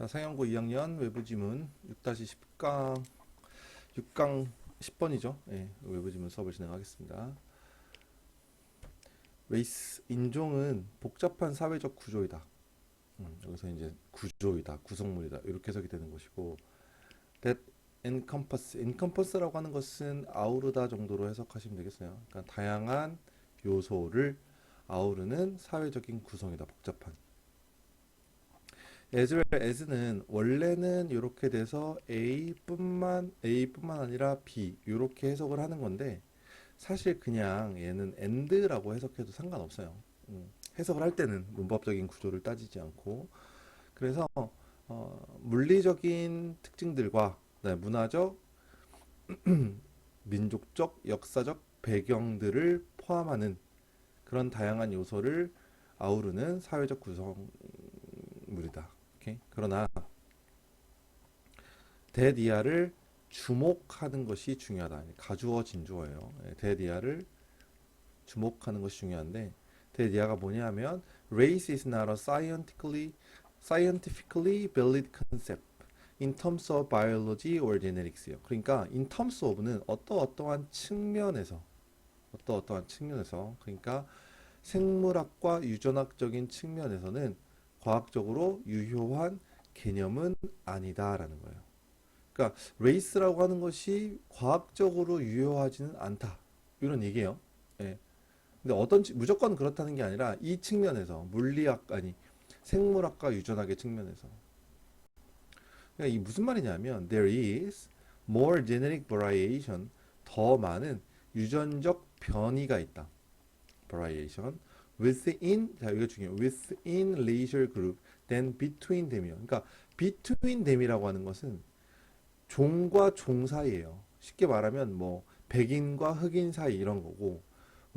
자, 상영고 2학년 외부 지문 6-10강 6강 10번이죠. 예, 외부 지문 수업을 진행하겠습니다. 레이스 인종은 복잡한 사회적 구조이다. 여기서 이제 구조이다, 구성물이다 이렇게 해석이 되는 것이고, that encompass라고 하는 것은 아우르다 정도로 해석하시면 되겠어요. 그러니까 다양한 요소를 아우르는 사회적인 구성이다, 복잡한. as well as는 원래는 이렇게 돼서 A뿐만 아니라 B 이렇게 해석을 하는 건데, 사실 그냥 얘는 and라고 해석해도 상관없어요. 해석을 할 때는 문법적인 구조를 따지지 않고. 그래서 물리적인 특징들과 그다음에 문화적, 민족적, 역사적 배경들을 포함하는 그런 다양한 요소를 아우르는 사회적 구성물이다. 오케이? 그러나 대디아를 주목하는 것이 중요하다. 가주어 진주어예요. 대디아를 주목하는 것이 중요한데, 대디아가 뭐냐면 race is not a scientifically valid concept in terms of biology or genetics요. 그러니까 in terms of는 어떠한 측면에서 그러니까 생물학과 유전학적인 측면에서는 과학적으로 유효한 개념은 아니다라는 거예요. 그러니까 레이스라고 하는 것이 과학적으로 유효하지는 않다, 이런 얘기예요. 예. 근데 무조건 그렇다는 게 아니라 이 측면에서 생물학과 유전학의 측면에서. 그러니까 이 무슨 말이냐면 there is more genetic variation, 더 많은 유전적 변이가 있다. variation within, 자 이거 중요해요. within racial group than between them이요. 그러니까 between them이라고 하는 것은 종과 종 사이예요. 쉽게 말하면 뭐 백인과 흑인 사이 이런 거고,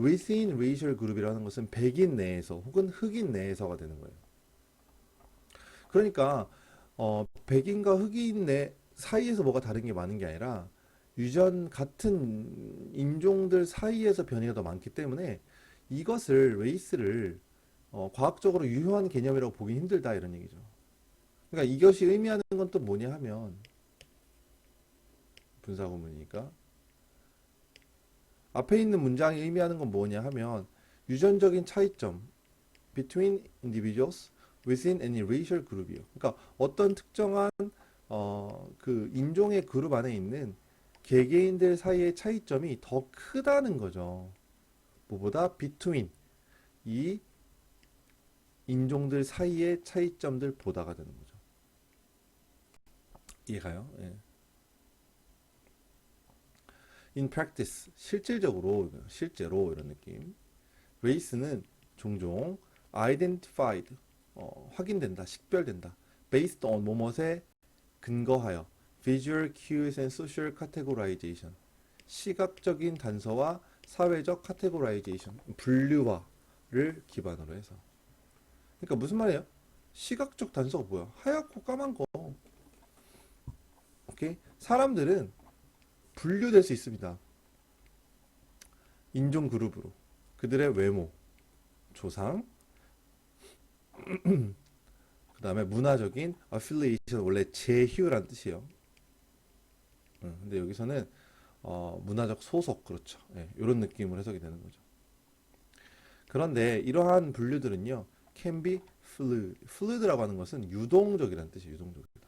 within racial group이라는 것은 백인 내에서 혹은 흑인 내에서가 되는 거예요. 그러니까 백인과 흑인 내 사이에서 뭐가 다른 게 많은 게 아니라 같은 인종들 사이에서 변이가 더 많기 때문에 이것을 레이스를 과학적으로 유효한 개념이라고 보기 힘들다, 이런 얘기죠. 그러니까 이것이 의미하는 건 또 뭐냐 하면, 분사구문이니까 앞에 있는 문장이 의미하는 건 뭐냐 하면 유전적인 차이점 between individuals within any racial group이요. 그러니까 어떤 특정한 그 인종의 그룹 안에 있는 개개인들 사이의 차이점이 더 크다는 거죠. 뭐보다 between, 이 인종들 사이의 차이점들 보다가 되는 거죠. 이해가요? 예. In practice, 실제로 이런 느낌. race는 종종 identified, 확인된다, 식별된다. based on, 뭐뭇에 근거하여. visual cues and social categorization, 시각적인 단서와 사회적 categorization, 분류화를 기반으로 해서. 그러니까 무슨 말이에요? 시각적 단서가 뭐야? 하얗고 까만 거. 오케이? 사람들은 분류될 수 있습니다. 인종 그룹으로. 그들의 외모, 조상, 그 다음에 문화적인 affiliation, 원래 제휴란 뜻이에요. 근데 여기서는 문화적 소속, 그렇죠. 예, 이런 느낌으로 해석이 되는 거죠. 그런데 이러한 분류들은요, can be fluid라고 하는 것은 유동적이라는 뜻이에요. 유동적이다.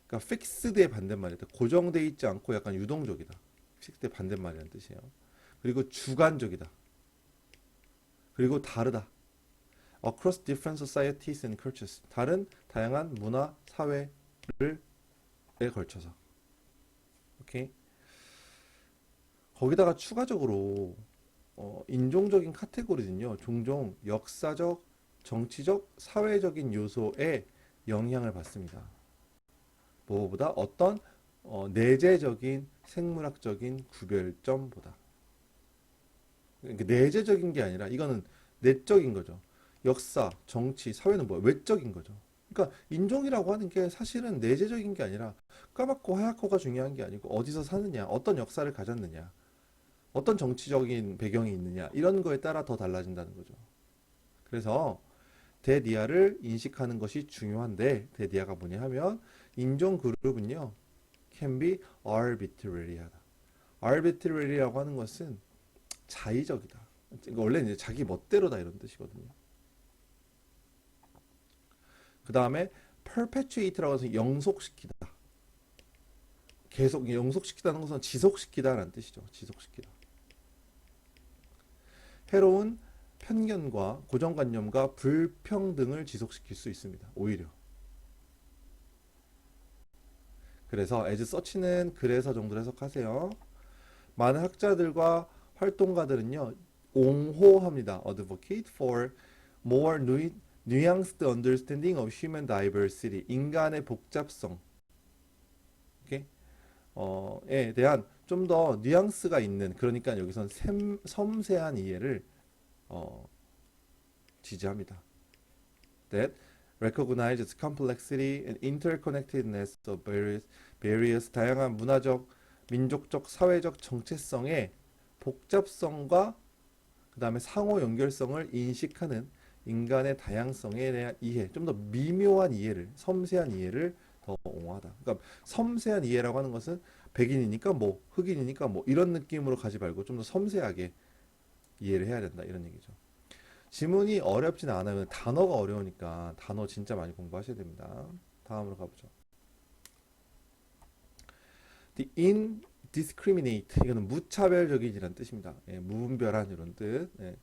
그러니까 fixed의 반대말이다. 고정되어 있지 않고 약간 유동적이다. fixed의 반대말이라는 뜻이에요. 그리고 주관적이다. 그리고 다르다. across different societies and cultures, 다양한 문화, 사회를 걸쳐서. 오케이? 거기다가 추가적으로 인종적인 카테고리는요, 종종 역사적, 정치적, 사회적인 요소에 영향을 받습니다. 무엇보다 어떤 내재적인 생물학적인 구별점보다. 그러니까 내재적인 게 아니라 이거는 내적인 거죠. 역사, 정치, 사회는 뭐야? 외적인 거죠. 그러니까 인종이라고 하는 게 사실은 내재적인 게 아니라 까맣고 하얗고가 중요한 게 아니고 어디서 사느냐, 어떤 역사를 가졌느냐, 어떤 정치적인 배경이 있느냐, 이런 거에 따라 더 달라진다는 거죠. 그래서 대디아를 인식하는 것이 중요한데 대디아가 뭐냐 하면 인종 그룹은요 can be arbitrary하다. arbitrary라고 하는 것은 자의적이다. 그러니까 원래 이제 자기 멋대로다 이런 뜻이거든요. 그 다음에 perpetuate라고 해서 영속시키다. 계속 영속시키다는 것은 지속시키다라는 뜻이죠. 지속시키다. 해로운 편견과 고정관념과 불평등을 지속시킬 수 있습니다. 오히려. 그래서 as such는 그래서 정도로 해석하세요. 많은 학자들과 활동가들은요. 옹호합니다. advocate for more nuanced understanding of human diversity. 인간의 복잡성. 오케이? 에 대한 좀 더 뉘앙스가 있는 그러니까 여기선 섬세한 이해를 지지합니다. That recognizes complexity and interconnectedness of various 다양한 문화적, 민족적, 사회적 정체성의 복잡성과 그 다음에 상호 연결성을 인식하는 인간의 다양성에 대한 이해, 좀 더 미묘한 이해를, 섬세한 이해를 더 옹호하다. 그러니까 섬세한 이해라고 하는 것은 백인이니까 뭐, 흑인이니까 뭐 이런 느낌으로 가지 말고 좀 더 섬세하게 이해를 해야 된다 이런 얘기죠. 지문이 어렵진 않아요. 단어가 어려우니까 단어 진짜 많이 공부하셔야 됩니다. 다음으로 가보죠. The indiscriminate 이거는 무차별적인이란 뜻입니다. 예, 무분별한 이런 뜻. 예.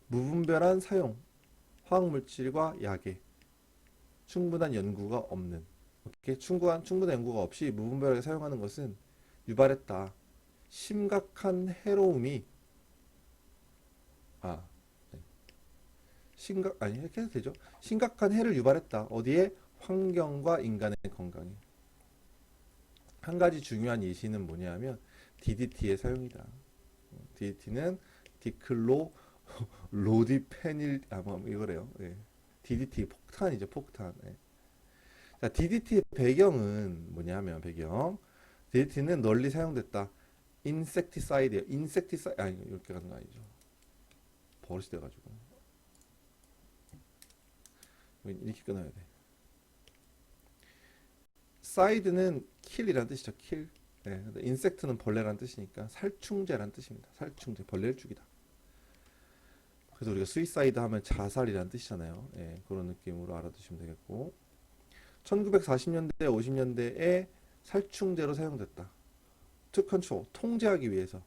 무분별한 사용, 화학물질과 약에 충분한 연구가 없는. 이렇게 충분한 연구가 없이 무분별하게 사용하는 것은 유발했다. 심각한 해로움이 이렇게 해도 되죠. 심각한 해를 유발했다. 어디에? 환경과 인간의 건강에. 한 가지 중요한 예시는 뭐냐면 DDT의 사용이다. DDT는 디클로 로디페닐 뭐 이거래요. 예. DDT 폭탄이죠, 폭탄. 예. 자, DDT의 배경은 뭐냐면 DDT는 널리 사용됐다. 인섹티사이드예요. 이렇게 가는 거 아니죠. 버릇이 돼가지고 이렇게 끊어야 돼. 사이드는 킬이란 뜻이죠. 킬. 네, 인섹트는 벌레란 뜻이니까 살충제란 뜻입니다. 살충제, 벌레를 죽이다. 그래서 우리가 수이사이드 하면 자살이란 뜻이잖아요. 네, 그런 느낌으로 알아두시면 되겠고 1940년대, 50년대에 살충제로 사용됐다. To control, 통제하기 위해서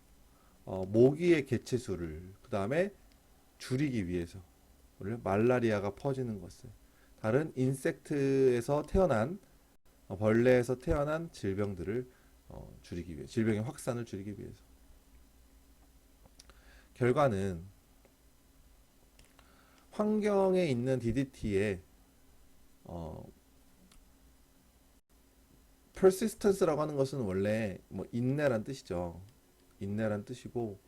모기의 개체수를 그 다음에 줄이기 위해서 말라리아가 퍼지는 것을 다른 인섹트에서 태어난 벌레에서 태어난 질병들을 줄이기 위해 질병의 확산을 줄이기 위해서 결과는 환경에 있는 DDT의 persistence라고 하는 것은 원래 뭐 인내란 뜻이죠. 인내란 뜻이고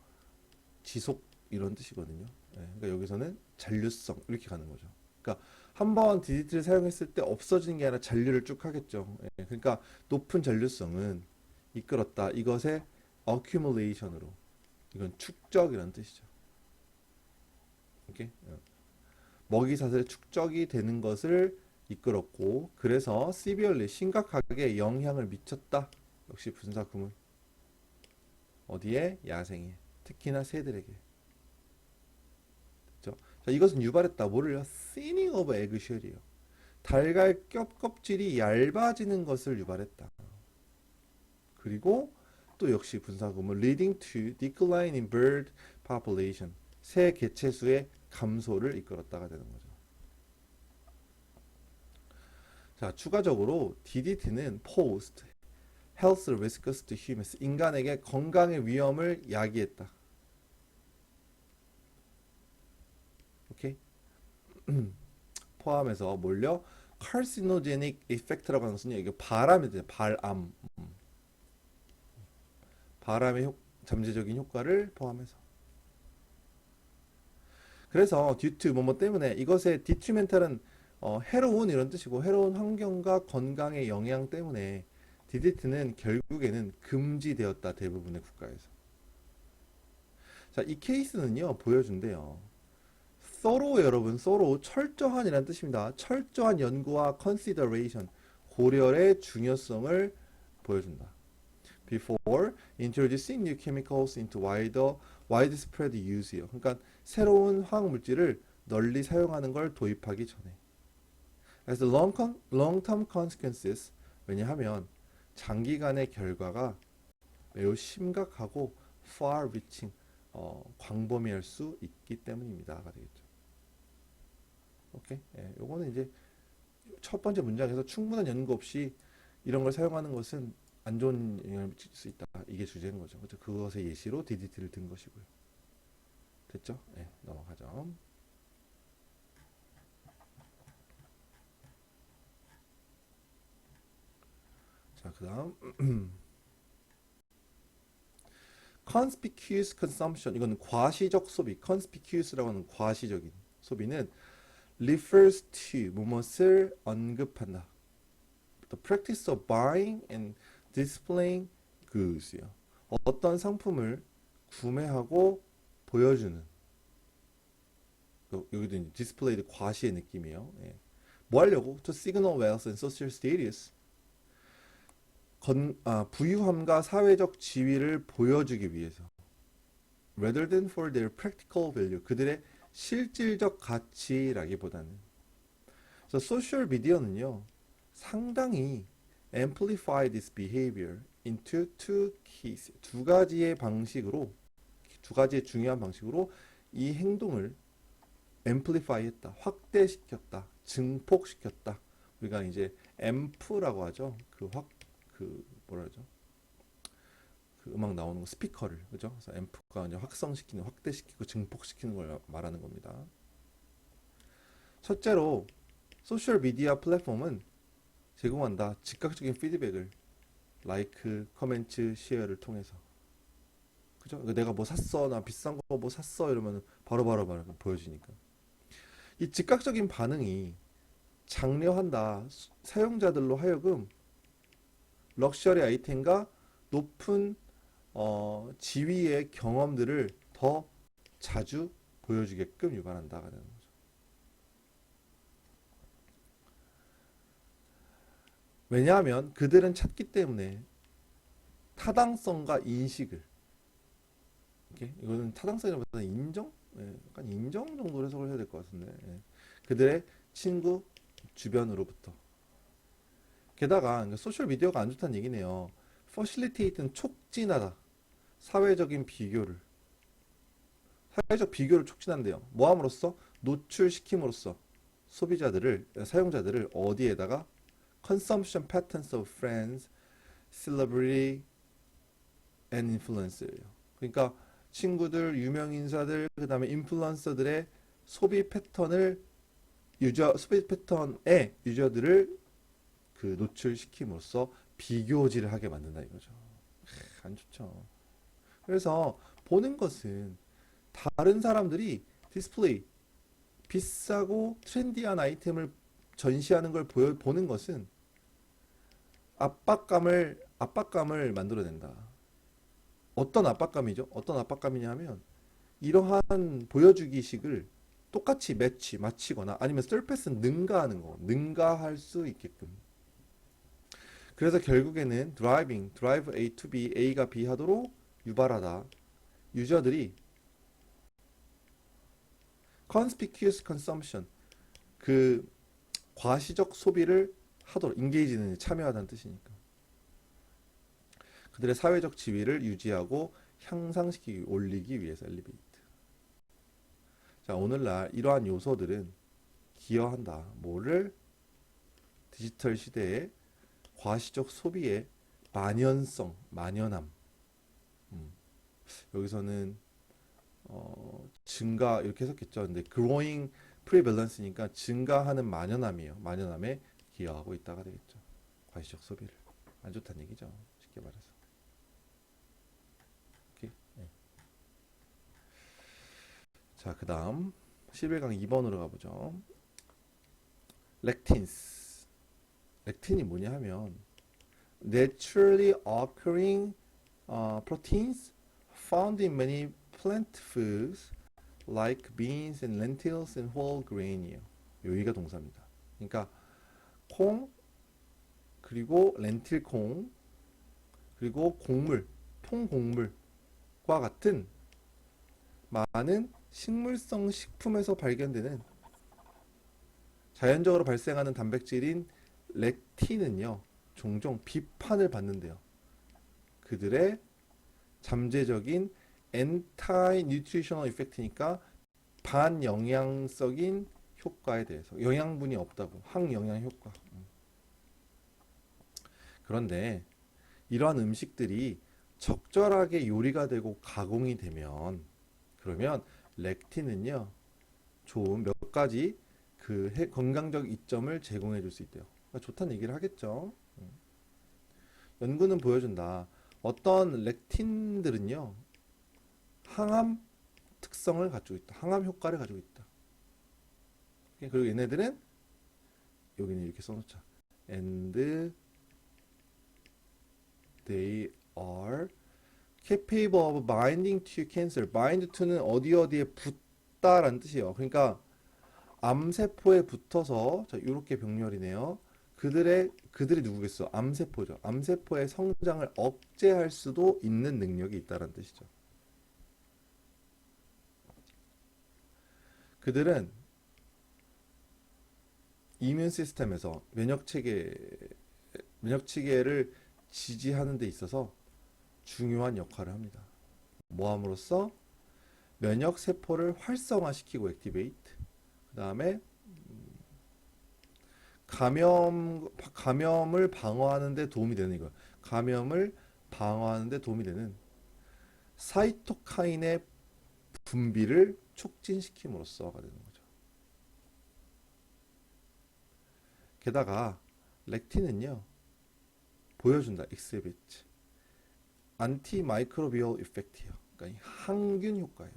지속 이런 뜻이거든요. 그러니까 여기서는 잔류성 이렇게 가는 거죠. 그러니까 한번 DDT를 사용했을 때 없어지는 게 아니라 잔류를 쭉 하겠죠. 그러니까 높은 잔류성은 이끌었다. 이것의 accumulation으로 이건 축적이라는 뜻이죠. 이렇게 먹이사슬의 축적이 되는 것을 이끌었고 그래서 severely 심각하게 영향을 미쳤다. 역시 분사구물 어디에? 야생에 특히나 새들에게. 그렇죠? 자, 이것은 유발했다. 뭐를요? thinning of eggshell이요. 달걀 껍질이 얇아지는 것을 유발했다. 그리고 또 역시 분사구물 leading to decline in bird population. 새 개체수의 감소를 이끌었다가 되는 거죠. 자, 추가적으로 DDT는 posed health risks to humans. 인간에게 건강의 위험을 야기했다. 오케이? 포함해서 뭘요? carcinogenic effect라고 하는 것은요. 이게 바람이 돼요. 바람의 잠재적인 효과를 포함해서. 그래서 due to 뭐뭐 때문에 이것의 detrimental은 해로운 이런 뜻이고 해로운 환경과 건강의 영향 때문에 DDT는 결국에는 금지되었다. 대부분의 국가에서. 자, 이 케이스는요. 보여준대요. thorough 여러분, thorough 철저한이라는 뜻입니다. 철저한 연구와 consideration 고려의 중요성을 보여준다. Before introducing new chemicals into widespread use요. 그러니까 새로운 화학 물질을 널리 사용하는 걸 도입하기 전에. As the long-term consequences, 왜냐하면 장기간의 결과가 매우 심각하고 far-reaching, 광범위할 수 있기 때문입니다가 되겠죠. 오케이? 예, 요거는 이제 첫 번째 문장에서 충분한 연구 없이 이런 걸 사용하는 것은 안 좋은 영향을 미칠 수 있다. 이게 주제인 거죠. 그렇죠? 그것의 예시로 DDT를 든 것이고요. 됐죠? 예, 넘어가죠. 자, 그 다음 conspicuous consumption, 이건 과시적 소비, conspicuous라고 하는 과시적인 소비는 refers to 무엇을 언급한다. The practice of buying and displaying goods요. 어떤 상품을 구매하고 보여주는, 여기도 이제 displayed 과시의 느낌이에요. 예. 뭐 하려고? To signal wealth and social status. 부유함과 사회적 지위를 보여주기 위해서. Rather than for their practical value. 그들의 실질적 가치라기보다는. 그래서 소셜 미디어는요, 상당히 amplify this behavior into two keys. 두 가지의 방식으로, 두 가지의 중요한 방식으로 이 행동을 amplify 했다, 확대시켰다, 증폭시켰다. 우리가 이제 amp라고 하죠. 뭐라 그러죠? 그 음악 나오는 거, 스피커를, 그죠? 그래서 앰프가 이제 확성시키는, 확대시키고 증폭시키는 걸 말하는 겁니다. 첫째로 소셜 미디어 플랫폼은 제공한다. 즉각적인 피드백을 라이크, 커멘트, 쉐어를 통해서. 그죠? 내가 뭐 샀어, 나 비싼 거 뭐 샀어 이러면 바로바로 보여지니까. 이 즉각적인 반응이 장려한다. 사용자들로 하여금 럭셔리 아이템과 높은 지위의 경험들을 더 자주 보여주게끔 유발한다가 되는 거죠. 왜냐하면 그들은 찾기 때문에 타당성과 인식을, 이거는 타당성이라보다 인정? 예, 약간 인정 정도로 해석을 해야 될 것 같은데, 예. 그들의 친구 주변으로부터. 게다가 소셜 미디어가 안 좋다는 얘기네요. facilitate는 촉진하다. 사회적 비교를 촉진한대요. 뭐 함으로써? 노출시킴으로써 사용자들을 어디에다가 consumption patterns of friends, celebrity and influencer예요. 그러니까 친구들, 유명 인사들, 그다음에 인플루언서들의 소비 패턴에 유저들을 노출시킴으로써 비교질을 하게 만든다 이거죠. 안 좋죠. 그래서 보는 것은 다른 사람들이 디스플레이, 비싸고 트렌디한 아이템을 전시하는 걸 보는 것은 압박감을 만들어낸다. 어떤 압박감이죠? 어떤 압박감이냐면 이러한 보여주기식을 똑같이 맞히거나 아니면 서패스는 능가할 수 있게끔. 그래서 결국에는 drive A to B, A가 B 하도록 유발하다. 유저들이 conspicuous consumption, 과시적 소비를 하도록, engage는 참여하다는 뜻이니까. 그들의 사회적 지위를 유지하고 향상시키기, 올리기 위해서 엘리베이트. 자, 오늘날 이러한 요소들은 기여한다. 뭐를? 디지털 시대에 과시적 소비의 만연함. 여기서는 증가 이렇게 해석했죠. 근데 growing prevalence니까 증가하는 만연함이에요. 만연함에 기여하고 있다가 되겠죠. 과시적 소비를. 안 좋다는 얘기죠. 쉽게 말해서. 오케이. 네. 자, 그 다음 11강 2번으로 가보죠. 렉틴스. 렉틴이 뭐냐 하면 naturally occurring proteins found in many plant foods like beans and lentils and whole grain이에요. 여기가 동사입니다. 그러니까 콩, 그리고 렌틸 콩, 그리고 곡물, 통곡물과 같은 많은 식물성 식품에서 발견되는 자연적으로 발생하는 단백질인 렉틴은요, 종종 비판을 받는데요. 그들의 잠재적인 anti nutritional effect니까 반영양적인 효과에 대해서 영양분이 없다고 항영양 효과. 그런데 이러한 음식들이 적절하게 요리가 되고 가공이 되면 그러면 렉틴은요 좋은 몇 가지 그 건강적 이점을 제공해 줄 수 있대요. 그러니까 좋다는 얘기를 하겠죠. 연구는 보여준다. 어떤 렉틴들은요 항암 특성을 가지고 있다. 항암 효과를 가지고 있다. 그리고 얘네들은 여기는 이렇게 써놓자. And they are capable of binding to cancer. bind to는 어디 어디에 붙다라는 뜻이에요. 그러니까 암세포에 붙어서 자, 이렇게 병렬이네요. 그들이 누구겠어? 암세포죠. 암세포의 성장을 억제할 수도 있는 능력이 있다는 뜻이죠. 그들은 이뮨 시스템에서 면역 체계를 지지하는 데 있어서 중요한 역할을 합니다. 뭐함으로써 면역 세포를 활성화시키고 액티베이트. 그다음에 감염을 방어하는 데 도움이 되는 이거. 감염을 방어하는 데 도움이 되는 사이토카인의 분비를 촉진시킴으로써가 되는 거죠. 게다가 렉틴은요. 보여준다. exhibit. 안티마이크로비얼 이펙트예요. 그러니까 항균 효과예요.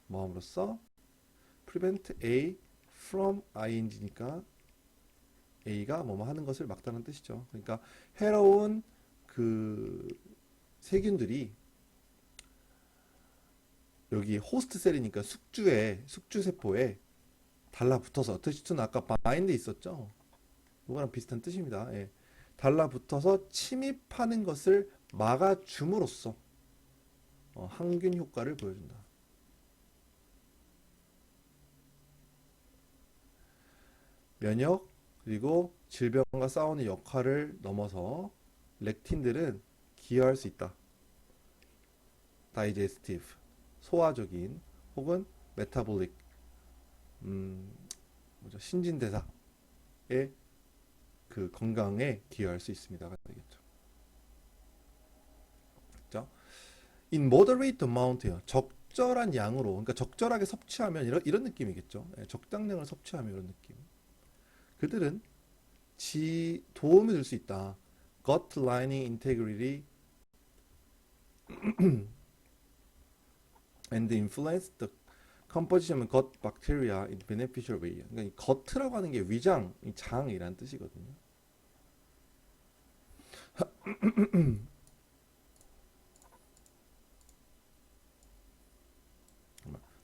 뭐함으로써 prevent A from ing니까 A가 뭐뭐 하는 것을 막다는 뜻이죠. 그러니까 해로운 그 세균들이 여기 호스트 셀이니까 숙주 세포에 달라붙어서 T2는 아까 바인드 있었죠. 이거랑 비슷한 뜻입니다. 예. 달라붙어서 침입하는 것을 막아줌으로써 항균 효과를 보여준다. 면역 그리고 질병과 싸우는 역할을 넘어서 렉틴들은 기여할 수 있다. 다이제스티브 소화적인 혹은 메타볼릭 신진대사의 그 건강에 기여할 수 있습니다가 되겠죠. 그렇죠? In moderate amount예요. 적절한 양으로, 그러니까 적절하게 섭취하면 이런 느낌이겠죠. 적당량을 섭취하면 이런 느낌. 그들은 도움을 줄 수 있다. Gut lining integrity and influence the composition of gut bacteria in beneficial way. 그러니까 이 gut라고 하는 게 위장, 장이라는 뜻이거든요.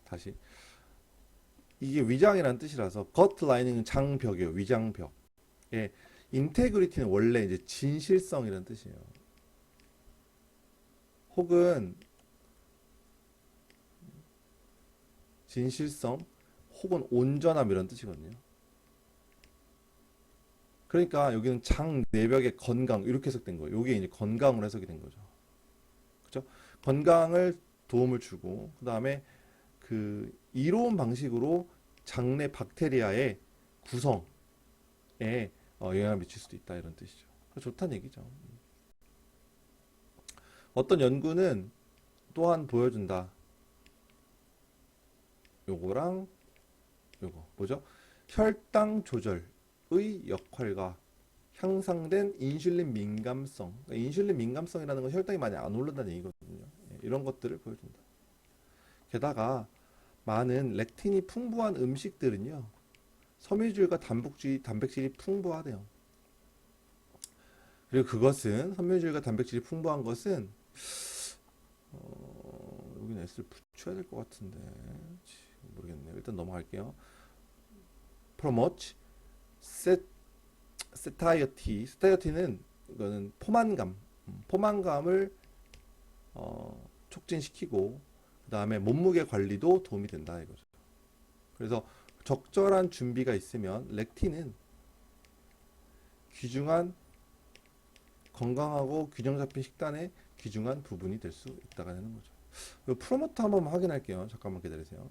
다시 이게 위장이라는 뜻이라서 gut lining은 장벽이에요. 위장벽. 예, 인테그리티는 원래 이제 진실성이라는 뜻이에요. 혹은 진실성 혹은 온전함 이런 뜻이거든요. 그러니까 여기는 장 내벽의 건강 이렇게 해석된 거예요. 이게 이제 건강으로 해석이 된 거죠. 그렇죠? 건강을 도움을 주고 그다음에 그 이로운 방식으로 장내 박테리아의 구성에 영향을 미칠 수도 있다 이런 뜻이죠. 좋다는 얘기죠. 어떤 연구는 또한 보여준다. 요거랑 요거 뭐죠? 혈당 조절의 역할과 향상된 인슐린 민감성. 그러니까 인슐린 민감성이라는 건 혈당이 많이 안 오른다는 얘기거든요. 이런 것들을 보여준다. 게다가 많은 렉틴이 풍부한 음식들은요. 섬유질과 단백질이 풍부하대요. 그리고 그것은 섬유질과 단백질이 풍부한 것은 여기는 S를 붙여야 될 것 같은데 모르겠네요. 일단 넘어갈게요. promote, satiety. satiety 이거는 포만감을 촉진시키고 그 다음에 몸무게 관리도 도움이 된다 이거죠. 그래서 적절한 준비가 있으면 렉틴은 귀중한 건강하고 균형 잡힌 식단의 귀중한 부분이 될 수 있다가 되는 거죠. 프로모터 한번 확인할게요. 잠깐만 기다리세요.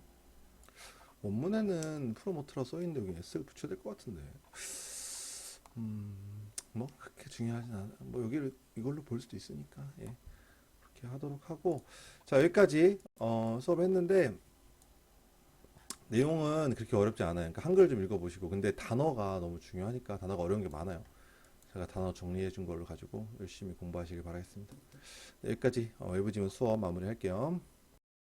원문에는 프로모터라 써있는데 여기 S를 붙여야 될 것 같은데 뭐 그렇게 중요하진 않아. 뭐 여기를 이걸로 볼 수도 있으니까 예, 그렇게 하도록 하고 자 여기까지 수업했는데 내용은 그렇게 어렵지 않아요. 그러니까 한글 좀 읽어보시고 근데 단어가 너무 중요하니까 단어가 어려운 게 많아요. 제가 단어 정리해 준 걸로 가지고 열심히 공부하시길 바라겠습니다. 네, 여기까지 외부 지문 수업 마무리할게요.